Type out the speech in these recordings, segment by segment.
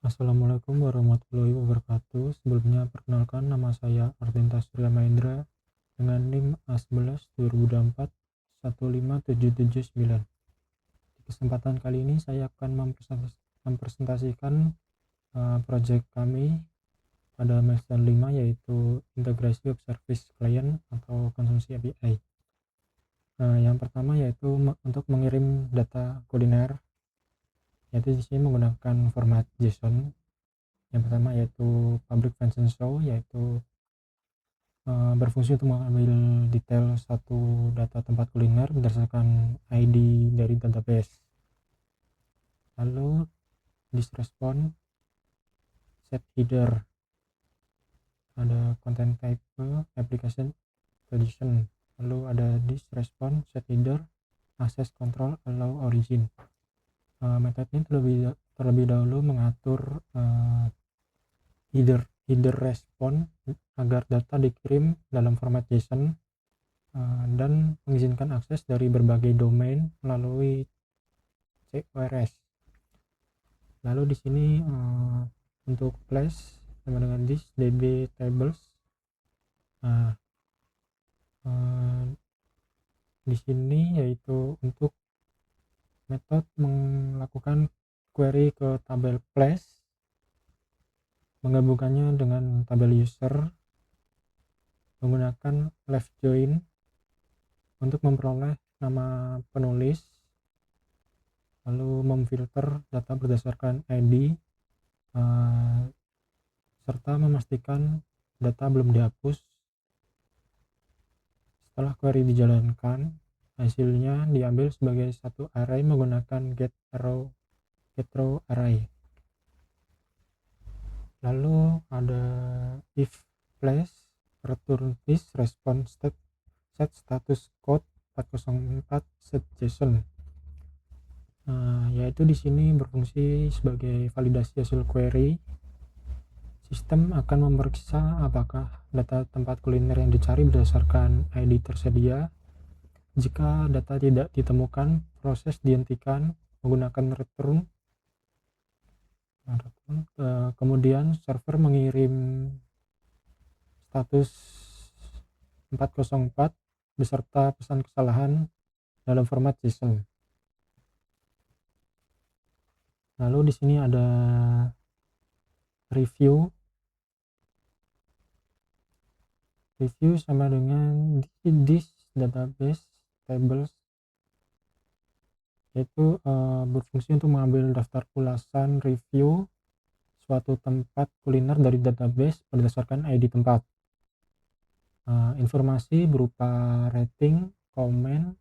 Assalamualaikum warahmatullahi wabarakatuh. Sebelumnya perkenalkan, nama saya Artinta Surya Mahendra dengan NIM A11 2024 15779. Di kesempatan kali ini saya akan mempresentasikan proyek kami pada milestone 5, yaitu integrasi web service client atau konsumsi API. Yang pertama yaitu untuk mengirim data kuliner, yaitu di sini menggunakan format JSON. Yang pertama yaitu public function show, yaitu berfungsi untuk mengambil detail satu data tempat kuliner berdasarkan ID dari database. Lalu this response set header, ada content type application tradition. Lalu ada this response set header access control allow origin. Metode ini terlebih dahulu mengatur header respon agar data dikirim dalam format JSON dan mengizinkan akses dari berbagai domain melalui CORS. Lalu di sini untuk place sama dengan this db tables. Di sini yaitu untuk metode melakukan query ke tabel place, menggabungkannya dengan tabel user menggunakan left join untuk memperoleh nama penulis, lalu memfilter data berdasarkan ID, serta memastikan data belum dihapus. Setelah query dijalankan, hasilnya diambil sebagai satu array menggunakan get row array. Lalu ada if place return this response set status code 404 set JSON. Yaitu di sini berfungsi sebagai validasi hasil query. Sistem akan memeriksa apakah data tempat kuliner yang dicari berdasarkan ID tersedia. Jika data tidak ditemukan, proses dihentikan menggunakan return. Kemudian server mengirim status 404 beserta pesan kesalahan dalam format JSON. Lalu di sini ada review sama dengan this database tables, yaitu berfungsi untuk mengambil daftar ulasan review suatu tempat kuliner dari database berdasarkan ID tempat. Informasi berupa rating, komen,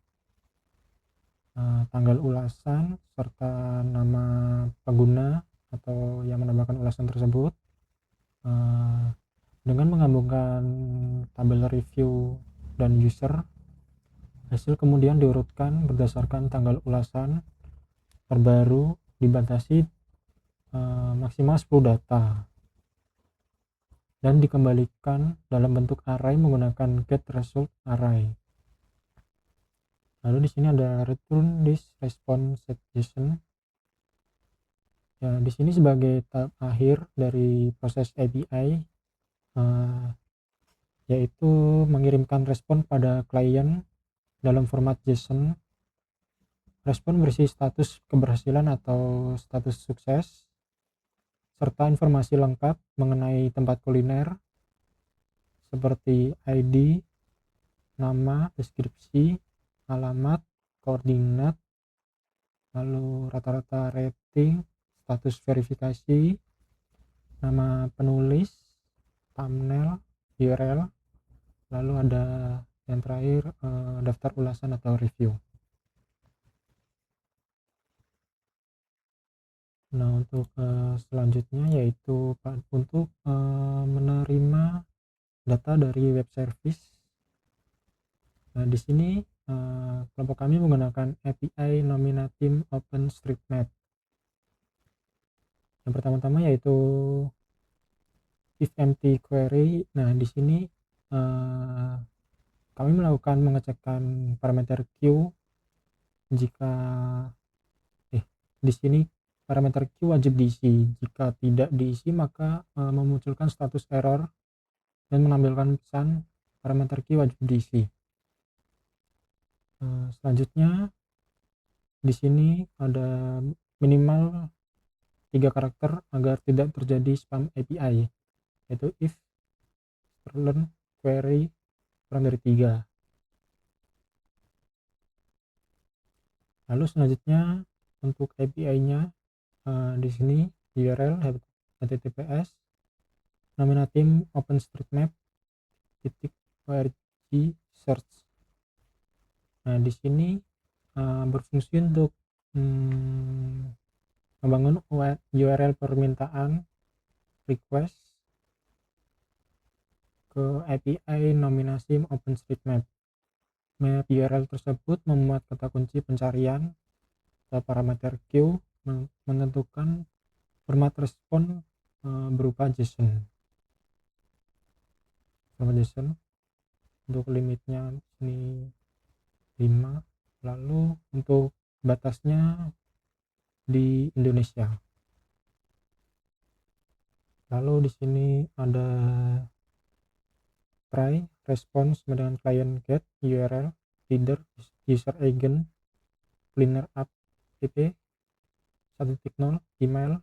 tanggal ulasan, serta nama pengguna atau yang menambahkan ulasan tersebut. Dengan menggabungkan tabel review dan user, hasil kemudian diurutkan berdasarkan tanggal ulasan terbaru, dibatasi maksimal 10 data, dan dikembalikan dalam bentuk array menggunakan get result array. Lalu di sini ada return this response set JSON. Ya, di sini sebagai tahap akhir dari proses API, yaitu mengirimkan respon pada klien dalam format JSON. Respon berisi status keberhasilan atau status sukses, serta informasi lengkap mengenai tempat kuliner seperti ID, nama, deskripsi, alamat, koordinat, lalu rata-rata rating, status verifikasi, nama penulis, thumbnail, URL, lalu ada yang terakhir daftar ulasan atau review. Nah, untuk selanjutnya yaitu untuk menerima data dari web service. Nah, di sini kelompok kami menggunakan API Nominatim OpenStreetMap. Yang pertama-tama yaitu if empty query. Nah, di sini kami melakukan pengecekan parameter Q jika di sini parameter Q wajib diisi. Jika tidak diisi maka memunculkan status error dan menampilkan pesan parameter Q wajib diisi. Selanjutnya di sini ada minimal 3 karakter agar tidak terjadi spam API, yaitu if learn query kurang dari 3. Lalu selanjutnya untuk API-nya di sini URL https nominatim openstreetmap .org search. Nah, di sini berfungsi untuk membangun URL permintaan request ke API nominasi OpenStreetMap. Map URL tersebut memuat kata kunci pencarian atau parameter Q, menentukan format respon berupa JSON. Untuk limitnya ini 5. Lalu untuk batasnya di Indonesia. Lalu di sini ada try response dengan client get URL header user agent cleaner up pp 1.0 email.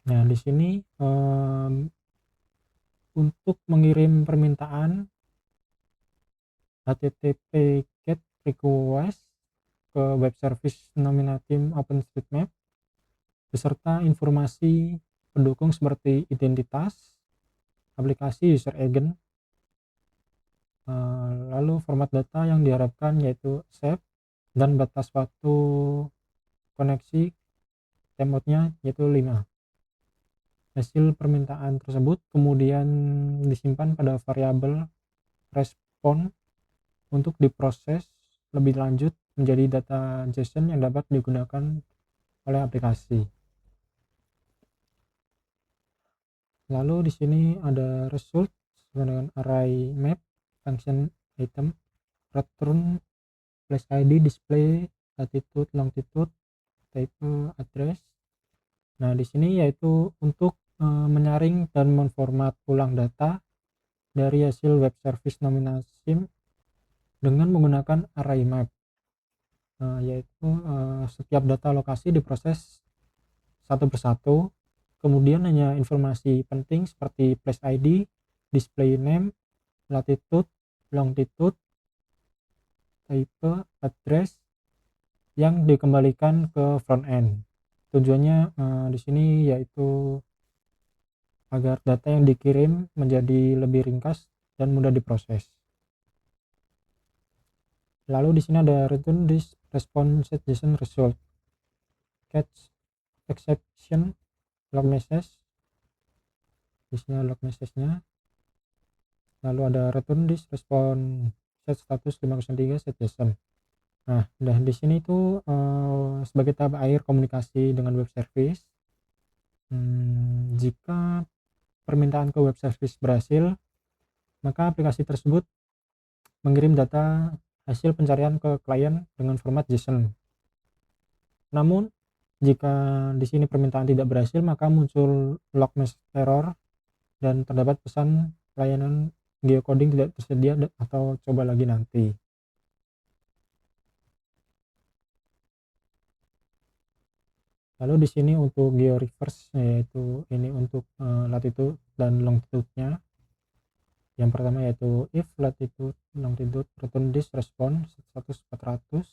Nah, di sini untuk mengirim permintaan HTTP GET request ke web service nominatim OpenStreetMap beserta informasi pendukung seperti identitas aplikasi user agent, lalu format data yang diharapkan yaitu accept dan batas waktu koneksi timeoutnya yaitu 5. Hasil permintaan tersebut kemudian disimpan pada variabel respon untuk diproses lebih lanjut menjadi data JSON yang dapat digunakan oleh aplikasi. Lalu di sini ada result dengan array map function item return place ID display latitude longitude type address. Nah, di sini yaitu untuk menyaring dan menformat ulang data dari hasil web service nominasim dengan menggunakan array map, yaitu setiap data lokasi diproses satu persatu, kemudian hanya informasi penting seperti place ID, display name, latitude, longitude, type, address yang dikembalikan ke front end. Tujuannya di sini yaitu agar data yang dikirim menjadi lebih ringkas dan mudah diproses. Lalu di sini ada return this response JSON result, catch exception, log message. Di sini log message-nya. Lalu ada return this response set status 503 set JSON. Nah, dan di sini itu sebagai tahap akhir komunikasi dengan web service. Jika permintaan ke web service berhasil, maka aplikasi tersebut mengirim data hasil pencarian ke klien dengan format JSON. Namun, jika di sini permintaan tidak berhasil, maka muncul log message error dan terdapat pesan layanan geocoding tidak tersedia atau coba lagi nanti. Lalu di sini untuk geo reverse, yaitu ini untuk latitude dan longitude-nya. Yang pertama yaitu if latitude longitude return this response status 400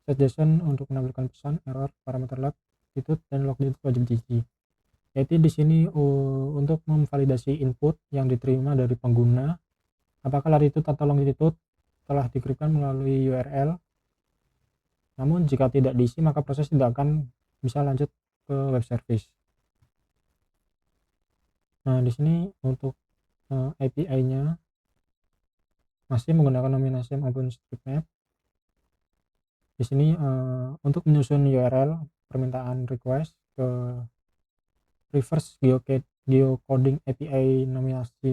set JSON untuk menampilkan pesan error parameter latitude dan longitude wajib diisi. Yaitu di sini untuk memvalidasi input yang diterima dari pengguna apakah latitude atau longitude telah dikirimkan melalui URL. Namun jika tidak diisi maka proses tidak akan bisa lanjut ke web service. Nah, di sini untuk API-nya masih menggunakan nominasi OpenStreetMap. Di sini untuk menyusun URL permintaan request ke reverse geocoding API nominasi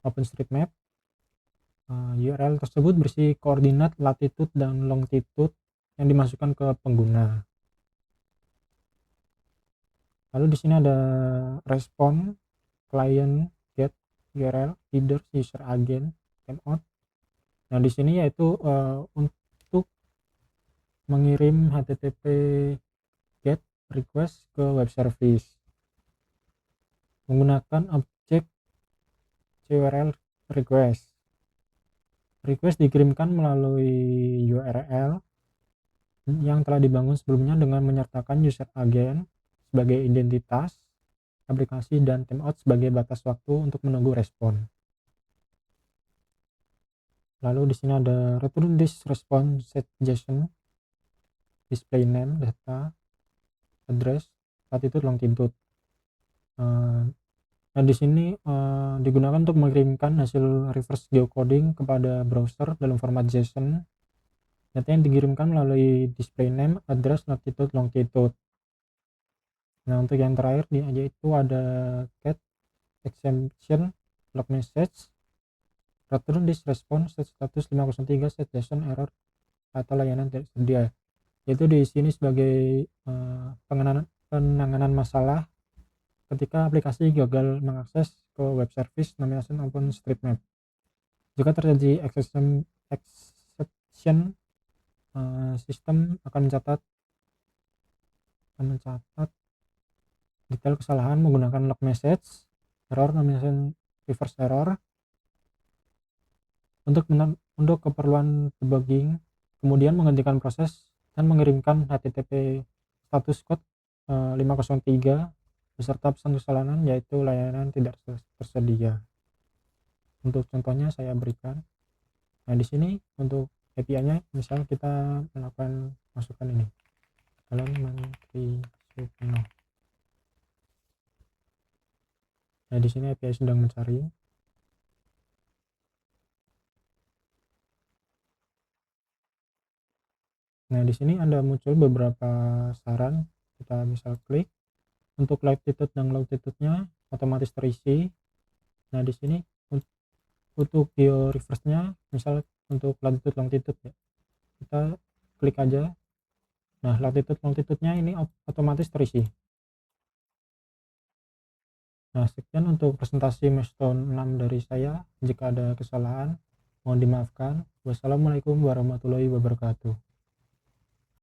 OpenStreetMap, URL tersebut berisi koordinat latitude dan longitude yang dimasukkan ke pengguna. Lalu di sini ada respon client get URL header user agent timeout. Nah di sini yaitu untuk mengirim HTTP get request ke web service menggunakan objek CURL request. Request dikirimkan melalui URL yang telah dibangun sebelumnya dengan menyertakan user agent sebagai identitas aplikasi dan timeout sebagai batas waktu untuk menunggu respon. Lalu di sini ada return this response set JSON, display name, data, address, latitude, longitude. Nah di sini digunakan untuk mengirimkan hasil reverse geocoding kepada browser dalam format JSON. Data yang dikirimkan melalui display name, address, latitude, longitude. Nah untuk yang terakhir yaitu ada get exception log message, return this response set status 503 set JSON error atau layanan tidak tersedia. Yaitu di sini sebagai penanganan masalah ketika aplikasi gagal mengakses ke web service navigation OpenStreetMap. Jika terjadi exception, sistem akan mencatat detail kesalahan menggunakan log message, error navigation reverse error untuk keperluan debugging, kemudian menghentikan proses dan mengirimkan HTTP status code 503 beserta pesan kesalahan yaitu layanan tidak tersedia. Untuk contohnya saya berikan. Nah di sini untuk API-nya misalnya kita melakukan masukan ini calon Menteri Supno. Nah di sini API sedang mencari. Nah di sini Anda muncul beberapa saran, kita bisa klik. Untuk latitude dan longitude-nya otomatis terisi. Nah di sini untuk geo reverse-nya misal untuk latitude longitude ya, kita klik aja. Nah latitude longitude-nya ini otomatis terisi. Nah sekian untuk presentasi milestone 6 dari saya. Jika ada kesalahan mohon dimaafkan. Wassalamualaikum warahmatullahi wabarakatuh.